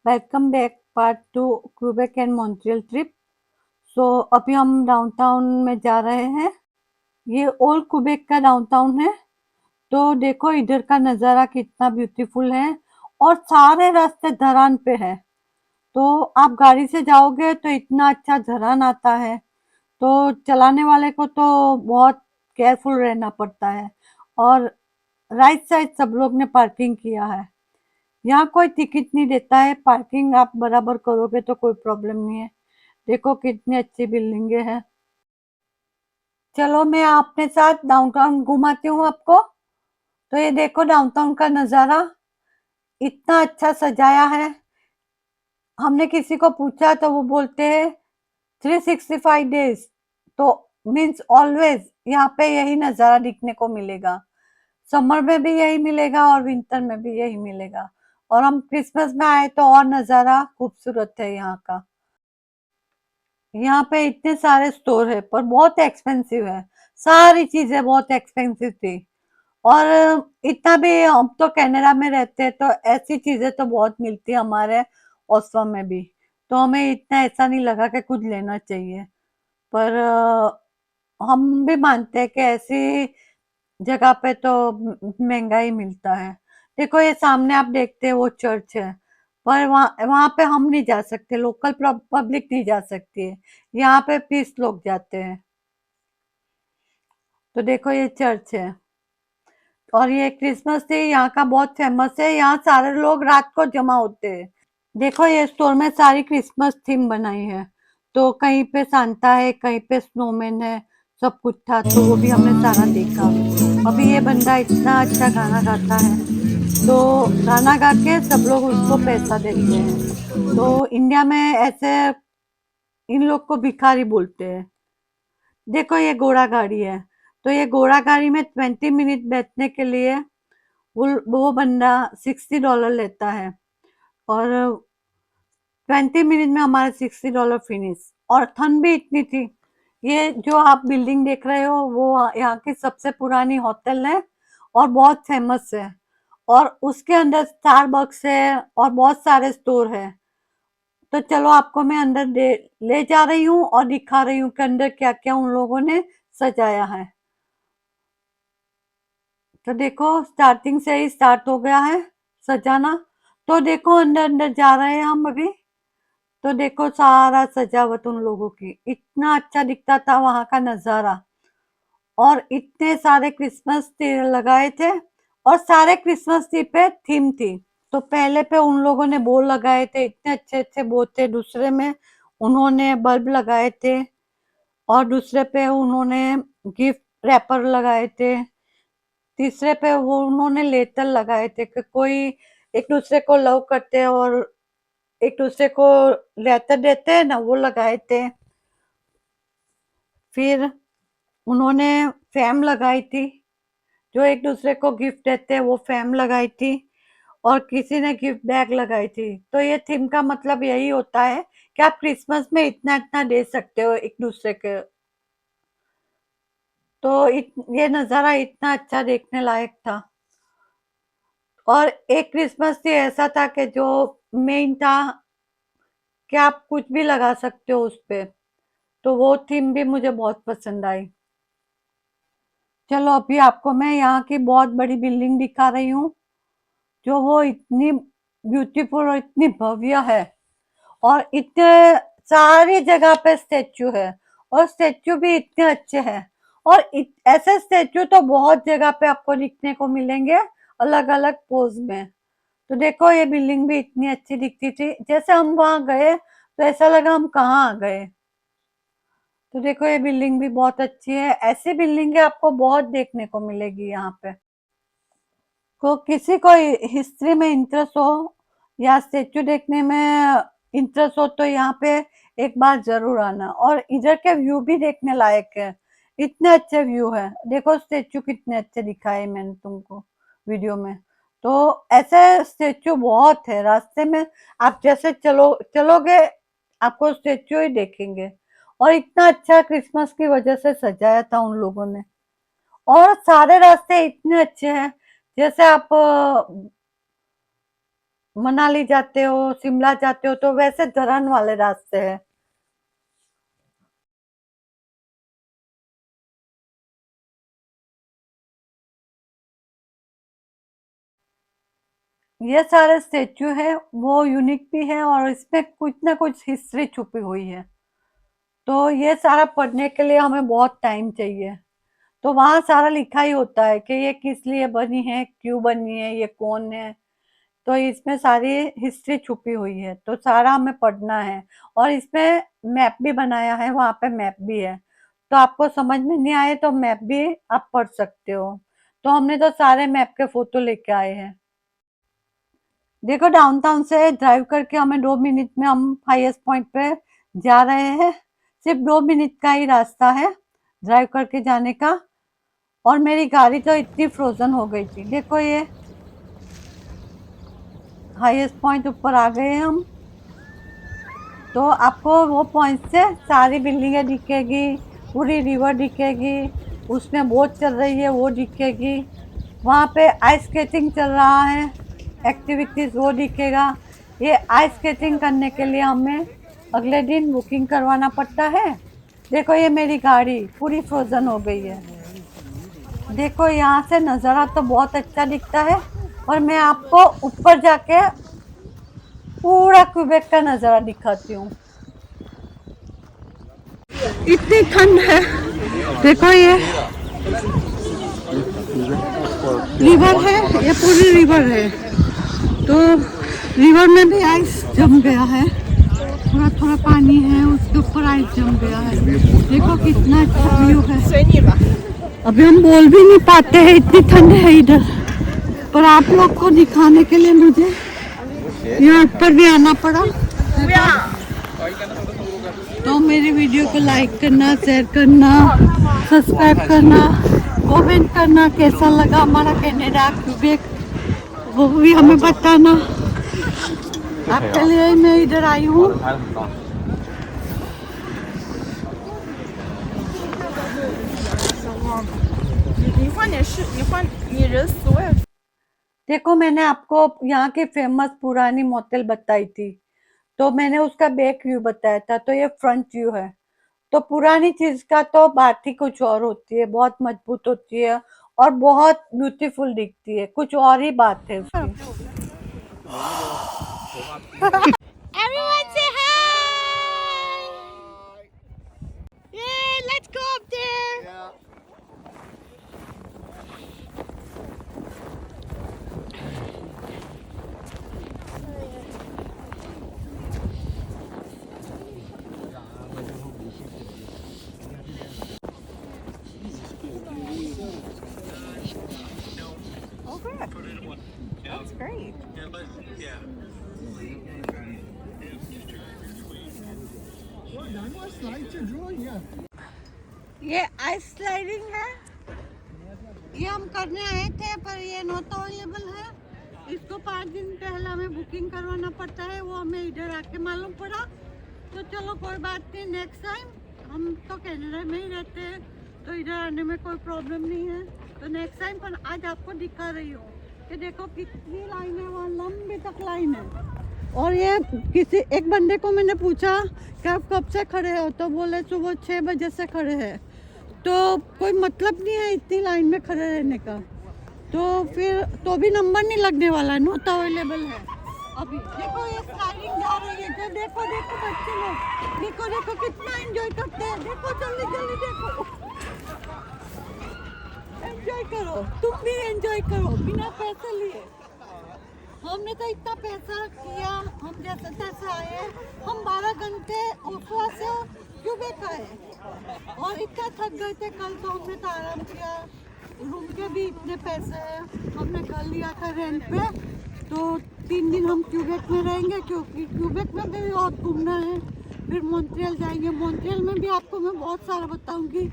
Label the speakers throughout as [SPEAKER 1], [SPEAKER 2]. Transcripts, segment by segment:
[SPEAKER 1] Welcome back part 2 Quebec and Montreal trip. So अभी हम downtown में जा रहे हैं। ये ओल्ड क्यूबेक का डाउनटाउन है। तो देखो इधर का नज़ारा कितना ब्यूटीफुल है और सारे रास्ते ढलान पे है। तो आप गाड़ी से जाओगे तो इतना अच्छा ढलान आता है, तो चलाने वाले को तो बहुत केयरफुल रहना पड़ता है। और राइट साइड सब लोग ने पार्किंग किया है। यहाँ कोई टिकट नहीं देता है, पार्किंग आप बराबर करोगे तो कोई प्रॉब्लम नहीं है। देखो कितनी अच्छी बिल्डिंगे हैं। चलो मैं अपने साथ डाउनटाउन घुमाती हूँ आपको। तो ये देखो डाउनटाउन का नज़ारा इतना अच्छा सजाया है। हमने किसी को पूछा तो वो बोलते हैं 365 डेज, तो मीन्स ऑलवेज यहाँ पे यही नज़ारा दिखने को मिलेगा। समर में भी यही मिलेगा और विंटर में भी यही मिलेगा। और हम क्रिसमस में आए तो और नज़ारा खूबसूरत है यहाँ का। यहाँ पे इतने सारे स्टोर है पर बहुत एक्सपेंसिव है। सारी चीजें बहुत एक्सपेंसिव थी। और इतना भी हम तो कनाडा में रहते हैं तो ऐसी चीजें तो बहुत मिलती है हमारे ओस्लो में भी। तो हमें इतना ऐसा नहीं लगा कि कुछ लेना चाहिए। पर हम भी मानते हैं कि ऐसी जगह पे तो महंगा ही मिलता है। देखो ये सामने आप देखते हैं वो चर्च है, पर वहाँ वहाँ पे हम नहीं जा सकते, लोकल पब्लिक नहीं जा सकती है। यहाँ पे पीस लोग जाते हैं। तो देखो ये चर्च है और ये क्रिसमस डे यहाँ का बहुत फेमस है। यहाँ सारे लोग रात को जमा होते हैं। देखो ये स्टोर में सारी क्रिसमस थीम बनाई है। तो कहीं पे सांता है, कहीं पे स्नोमैन है, सब कुछ था तो वो भी हमने सारा देखा। अभी ये बंदा इतना अच्छा गाना गाता है, तो गाना गा के सब लोग उसको पैसा देते हैं। तो इंडिया में ऐसे इन लोग को भिखारी बोलते हैं। देखो ये घोड़ा गाड़ी है। तो ये घोड़ा गाड़ी में 20 मिनट बैठने के लिए वो बंदा $60 लेता है। और 20 मिनट में हमारे $60 फिनिश। और ठंड भी इतनी थी। ये जो आप बिल्डिंग देख रहे हो वो यहाँ की सबसे पुरानी होटल है और बहुत फेमस है। और उसके अंदर स्टारबक्स है और बहुत सारे स्टोर है। तो चलो आपको मैं अंदर ले जा रही हूँ और दिखा रही हूँ कि अंदर क्या क्या उन लोगों ने सजाया है। तो देखो स्टार्टिंग से ही स्टार्ट हो गया है सजाना। तो देखो अंदर अंदर जा रहे हैं हम अभी। तो देखो सारा सजावट उन लोगों की इतना अच्छा दिखता था वहां का नजारा। और इतने सारे क्रिसमस ट्री लगाए थे और सारे क्रिसमस ट्री पे थीम थी। तो पहले पे उन लोगों ने बोल लगाए थे, इतने अच्छे अच्छे बोल थे। दूसरे में उन्होंने बल्ब लगाए थे और दूसरे पे उन्होंने गिफ्ट रैपर लगाए थे। तीसरे पे वो उन्होंने लेटर लगाए थे कि कोई एक दूसरे को लव करते हैं और एक दूसरे को लेटर देते हैं ना, वो लगाए थे। फिर उन्होंने फैम लगाई थी, जो एक दूसरे को गिफ्ट देते हैं वो फैम लगाई थी। और किसी ने गिफ्ट बैग लगाई थी। तो ये थीम का मतलब यही होता है कि आप क्रिसमस में इतना इतना दे सकते हो एक दूसरे के। तो ये नज़ारा इतना अच्छा देखने लायक था। और एक क्रिसमस ट्री ऐसा था कि जो मेन था कि आप कुछ भी लगा सकते हो उस पे। तो वो थीम भी मुझे बहुत पसंद आई। चलो अभी आपको मैं यहाँ की बहुत बड़ी बिल्डिंग दिखा रही हूँ, जो वो इतनी ब्यूटीफुल और इतनी भव्य है। और इतने सारी जगह पे स्टेच्यू है और स्टेच्यू भी इतने अच्छे हैं। और ऐसे स्टेच्यू तो बहुत जगह पे आपको दिखने को मिलेंगे, अलग अलग पोज में। तो देखो ये बिल्डिंग भी इतनी अच्छी दिखती थी, जैसे हम वहां गए तो ऐसा लगा हम कहाँ आ गए। तो देखो ये बिल्डिंग भी बहुत अच्छी है। ऐसी बिल्डिंगें आपको बहुत देखने को मिलेगी यहाँ पे। को किसी को हिस्ट्री में इंटरेस्ट हो या स्टेच्यू देखने में इंटरेस्ट हो तो यहाँ पे एक बार जरूर आना। और इधर के व्यू भी देखने लायक है, इतने अच्छे व्यू है। देखो स्टेच्यू कितने अच्छे दिखाए मैंने तुमको वीडियो में। तो ऐसे स्टेच्यू बहुत है रास्ते में, आप जैसे चलोगे आपको स्टेच्यू ही देखेंगे। और इतना अच्छा क्रिसमस की वजह से सजाया था उन लोगों ने। और सारे रास्ते इतने अच्छे हैं, जैसे आप मनाली जाते हो, शिमला जाते हो तो वैसे ढलान वाले रास्ते हैं। ये सारे स्टेच्यू है वो यूनिक भी है और इसमें कुछ ना कुछ हिस्ट्री छुपी हुई है। तो ये सारा पढ़ने के लिए हमें बहुत टाइम चाहिए। तो वहाँ सारा लिखा ही होता है कि ये किस लिए बनी है, क्यों बनी है, ये कौन है। तो इसमें सारी हिस्ट्री छुपी हुई है, तो सारा हमें पढ़ना है। और इसमें मैप भी बनाया है, वहाँ पे मैप भी है। तो आपको समझ में नहीं आए तो मैप भी आप पढ़ सकते हो। तो हमने तो सारे मैप के फोटो लेके आए हैं। देखो डाउनटाउन से ड्राइव करके हमें 2 मिनट में हम हाईएस्ट पॉइंट पे जा रहे हैं। सिर्फ 2 मिनट का ही रास्ता है ड्राइव करके जाने का। और मेरी गाड़ी तो इतनी फ्रोजन हो गई थी। देखो ये हाईएस्ट पॉइंट ऊपर आ गए हम। तो आपको वो पॉइंट से सारी बिल्डिंगें दिखेगी, पूरी रिवर दिखेगी, उसमें बोट चल रही है वो दिखेगी, वहाँ पे आइस स्केटिंग चल रहा है, एक्टिविटीज वो दिखेगा। ये आइस स्केटिंग करने के लिए हमें अगले दिन बुकिंग करवाना पड़ता है। देखो ये मेरी गाड़ी पूरी फ्रोजन हो गई है। देखो यहाँ से नज़ारा तो बहुत अच्छा दिखता है। और मैं आपको ऊपर जाके पूरा क्यूबेक का नज़ारा दिखाती हूँ। इतनी ठंड है। देखो ये रिवर है, ये पूरी रिवर है। तो रिवर में भी आइस जम गया है, थोड़ा थोड़ा पानी है उसके ऊपर आइस जम गया है। देखो कितना अच्छा व्यू है। अभी हम बोल भी नहीं पाते हैं, इतनी ठंड है इधर। पर आप लोग को दिखाने के लिए मुझे यहाँ ऊपर भी आना पड़ा। तो मेरी वीडियो को लाइक करना, शेयर करना, सब्सक्राइब करना, कमेंट करना कैसा लगा हमारा कनाडा क्यूबेक, वो भी हमें बताना। आपके लिए मैं इधर आई हूँ। देखो मैंने आपको यहाँ की फेमस पुरानी मोटेल बताई थी, तो मैंने उसका बैक व्यू बताया था, तो ये फ्रंट व्यू है। तो पुरानी चीज का तो बात ही कुछ और होती है, बहुत मजबूत होती है और बहुत ब्यूटीफुल दिखती है, कुछ और ही बात है उसकी। Everyone say hi! Yay, let's go up there!
[SPEAKER 2] Oh, good. That's great.
[SPEAKER 1] ये आइस स्लाइडिंग है, ये हम करने आए थे पर ये नॉट अवेलेबल है। इसको 5 दिन पहले हमें बुकिंग करवाना पड़ता है, वो हमें इधर आके मालूम पड़ा। तो चलो कोई बात नहीं, नेक्स्ट टाइम हम तो कनाडा में ही रहते हैं तो इधर आने में कोई प्रॉब्लम नहीं है। तो नेक्स्ट टाइम पर आज आपको दिखा रही हूँ कि देखो कितनी लाइन है, वहाँ लंबी तक लाइन है। और ये किसी एक बंदे को मैंने पूछा कि आप कब से खड़े हो, तो बोले सुबह 6 बजे से खड़े हैं। तो कोई मतलब नहीं है इतनी लाइन में खड़े रहने का। तो फिर तो भी नंबर नहीं लगने वाला, नॉट अवेलेबल है अभी। देखो ये स्लाइडिंग जा रही है, जो देखो देखो बच्चे लोग, देखो देखो कितना एंजॉय करते हैं। देखो जल्दी जल्दी देखो, एंजॉय करो, तुम भी एंजॉय करो बिना पैसे लिए। हमने तो इतना पैसा किया, हम जैसे तैसे आए। हम 12 घंटे ओस्लो से क्यूबेक आए और इतना थक गए थे कल, तो हमने तो आराम किया। रूम के भी इतने पैसे हैं। हमने घर लिया था रेंट पे, तो 3 दिन हम क्यूबेक में रहेंगे क्योंकि क्यूबेक में भी और घूमना है। फिर मॉन्ट्रियल जाएंगे। मॉन्ट्रियल में भी आपको मैं बहुत सारा बताऊंगी।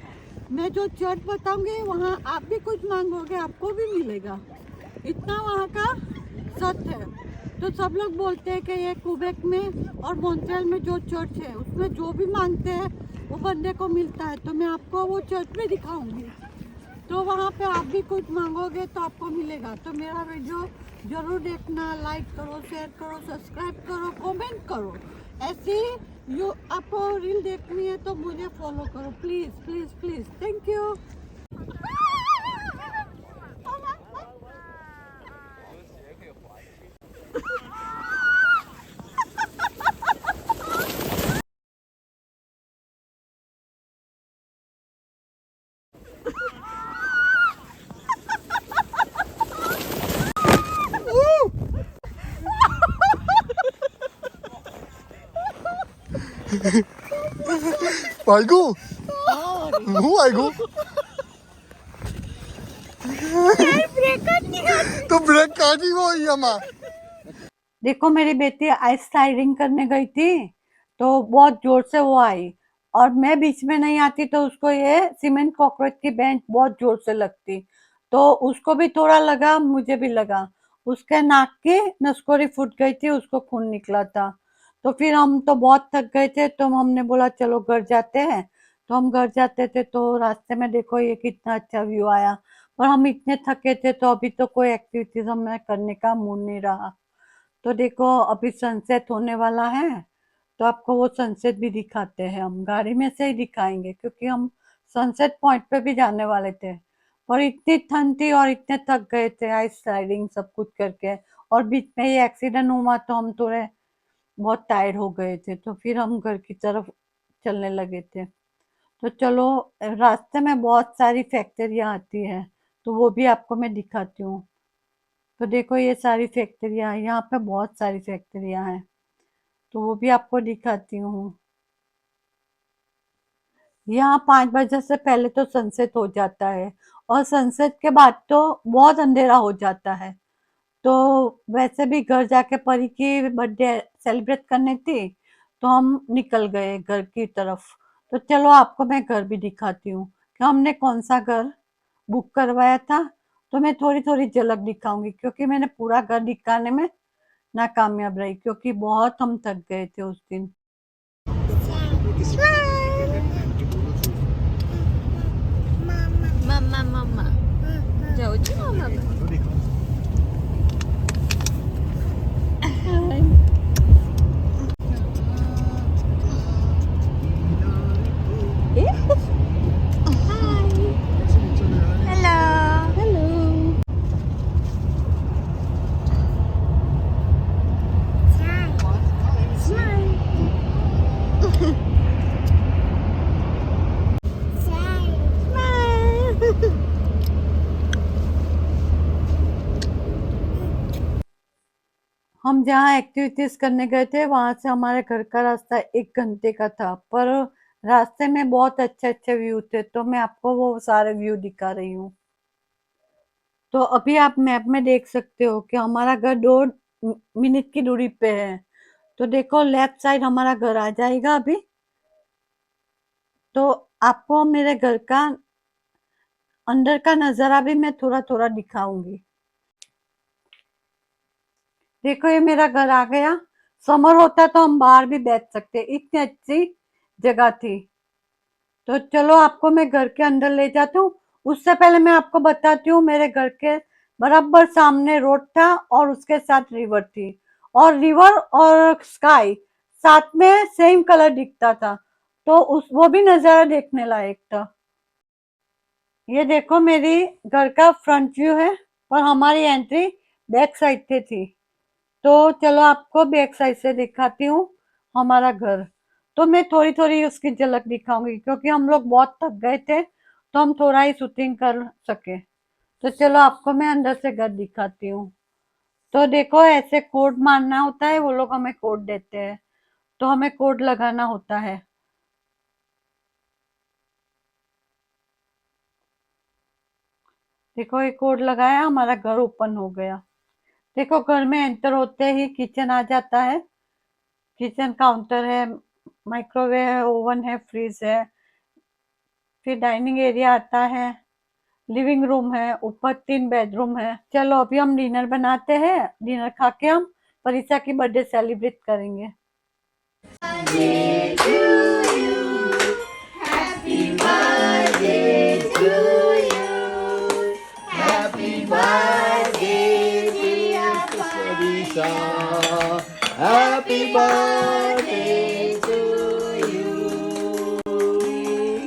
[SPEAKER 1] मैं जो चर्च बताऊंगी वहाँ आप भी कुछ मांगोगे आपको भी मिलेगा, इतना वहाँ का सच है। तो सब लोग बोलते हैं कि ये क्यूबेक में और मॉन्ट्रियल में जो चर्च है उसमें जो भी मांगते हैं वो बंदे को मिलता है। तो मैं आपको वो चर्च में दिखाऊंगी, तो वहाँ पे आप भी कुछ मांगोगे तो आपको मिलेगा। तो मेरा वीडियो जरूर देखना, लाइक करो, शेयर करो, सब्सक्राइब करो, कमेंट करो। ऐसी यू आपको रील देखनी है तो मुझे फॉलो करो please please please. Thank you.
[SPEAKER 3] 아이고, 아이고. तो ब्रेक कहाँ की वो हुई अम्मा?
[SPEAKER 1] देखो मेरी बेटी आइस स्लाइडिंग करने गई थी तो बहुत जोर से वो आई, और मैं बीच में नहीं आती तो उसको ये सीमेंट कॉकरोच की बेंच बहुत जोर से लगती, तो उसको भी थोड़ा लगा, मुझे भी लगा। उसके नाक की नसकोरी फूट गई थी, उसको खून निकला था। तो फिर हम तो बहुत थक गए थे तो हमने बोला चलो घर जाते हैं। तो हम घर जाते थे तो रास्ते में देखो ये कितना अच्छा व्यू आया, पर हम इतने थके थे तो अभी तो कोई एक्टिविटीज हमें करने का मूड नहीं रहा। तो देखो अभी सनसेट होने वाला है, तो आपको वो सनसेट भी दिखाते हैं। हम गाड़ी में से ही दिखाएंगे क्योंकि हम सनसेट पॉइंट पे भी जाने वाले थे, पर इतनी ठंड थी और इतने थक गए थे आइस राइडिंग सब कुछ करके, और बीच में ये एक्सीडेंट हुआ तो हम थोड़े बहुत टायर्ड हो गए थे, तो फिर हम घर की तरफ चलने लगे थे। तो चलो, रास्ते में बहुत सारी फैक्ट्रियाँ आती है तो वो भी आपको मैं दिखाती हूँ। तो देखो ये सारी फैक्ट्रियाँ, यहाँ पे बहुत सारी फैक्ट्रियाँ हैं तो वो भी आपको दिखाती हूँ। यहाँ 5 बजे से पहले तो सनसेट हो जाता है, और सनसेट के बाद तो बहुत अंधेरा हो जाता है। तो वैसे भी घर जाके परी की बर्थडे सेलिब्रेट करनी थी तो हम निकल गए घर की तरफ। तो चलो आपको मैं घर भी दिखाती हूँ कि हमने कौन सा घर बुक करवाया था। तो मैं थोड़ी थोड़ी झलक दिखाऊंगी क्योंकि मैंने पूरा घर दिखाने में नाकामयाब रही क्योंकि बहुत हम थक गए थे उस दिन।
[SPEAKER 2] Mama, mama. Jauh juga mama. Hello. Hello. Smile. Smile.
[SPEAKER 1] हम जहाँ एक्टिविटीज करने गए थे वहां से हमारे घर का रास्ता 1 घंटे का था, पर रास्ते में बहुत अच्छे अच्छे व्यू थे तो मैं आपको वो सारे व्यू दिखा रही हूँ। तो अभी आप मैप में देख सकते हो कि हमारा घर 2 मिनट की दूरी पे है। तो देखो लेफ्ट साइड हमारा घर आ जाएगा अभी। तो आपको मेरे घर का अंदर का नजारा भी मैं थोड़ा थोड़ा दिखाऊंगी। देखो ये मेरा घर आ गया। समर होता तो हम बाहर भी बैठ सकते, इतनी अच्छी जगह थी। तो चलो आपको मैं घर के अंदर ले जाती हूँ। उससे पहले मैं आपको बताती हूँ मेरे घर के बराबर सामने रोड था और उसके साथ रिवर थी, और रिवर और स्काई साथ में सेम कलर दिखता था, तो उस वो भी नजारा देखने लायक था। ये देखो मेरी घर का फ्रंट व्यू है, पर हमारी एंट्री बैक साइड से थी। तो चलो आपको बैक साइड से दिखाती हूँ हमारा घर। तो मैं थोड़ी थोड़ी उसकी झलक दिखाऊंगी क्योंकि हम लोग बहुत थक गए थे तो हम थोड़ा ही शूटिंग कर सके। तो चलो आपको मैं अंदर से घर दिखाती हूँ। तो देखो ऐसे कोड मारना होता है, वो लोग हमें कोड देते हैं तो हमें कोड लगाना होता है। देखो ये कोड लगाया, हमारा घर ओपन हो गया। देखो घर में एंटर होते ही किचन आ जाता है। किचन काउंटर है, माइक्रोवेव है, ओवन है, फ्रिज है। फिर डाइनिंग एरिया आता है, लिविंग रूम है, ऊपर 3 बेडरूम है। चलो अभी हम डिनर बनाते हैं, डिनर खा के हम परीक्षा की बर्थडे सेलिब्रेट करेंगे।
[SPEAKER 3] Happy birthday to you.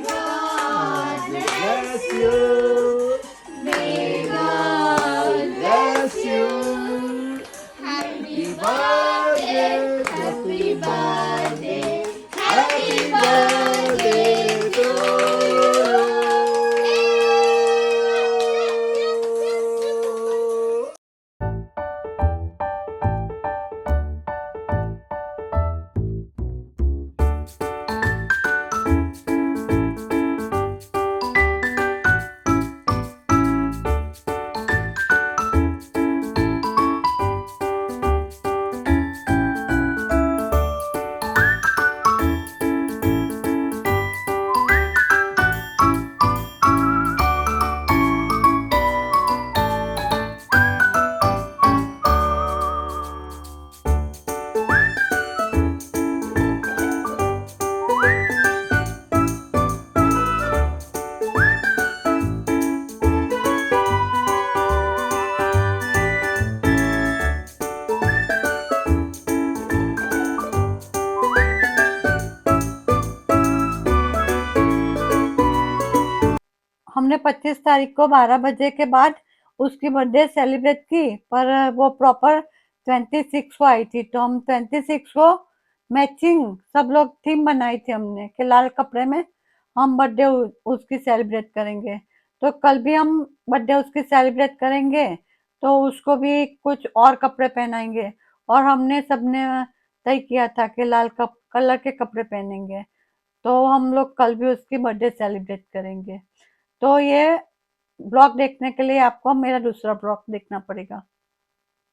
[SPEAKER 3] God bless you. May God bless you. Happy birthday. Happy birthday. Happy birthday to you.
[SPEAKER 1] हमने 25 तारीख को 12 बजे के बाद उसकी बर्थडे सेलिब्रेट की, पर वो प्रॉपर 26 को आई थी। तो हम 26 को मैचिंग सब लोग थीम बनाई थी हमने कि लाल कपड़े में हम बर्थडे उसकी सेलिब्रेट करेंगे। तो कल भी हम बर्थडे उसकी सेलिब्रेट करेंगे, तो उसको भी कुछ और कपड़े पहनाएंगे। और हमने सबने तय किया था कि लाल कलर के कपड़े पहनेंगे। तो हम लोग कल भी उसकी बर्थडे सेलिब्रेट करेंगे। तो ये ब्लॉग देखने के लिए आपको मेरा दूसरा ब्लॉग देखना पड़ेगा।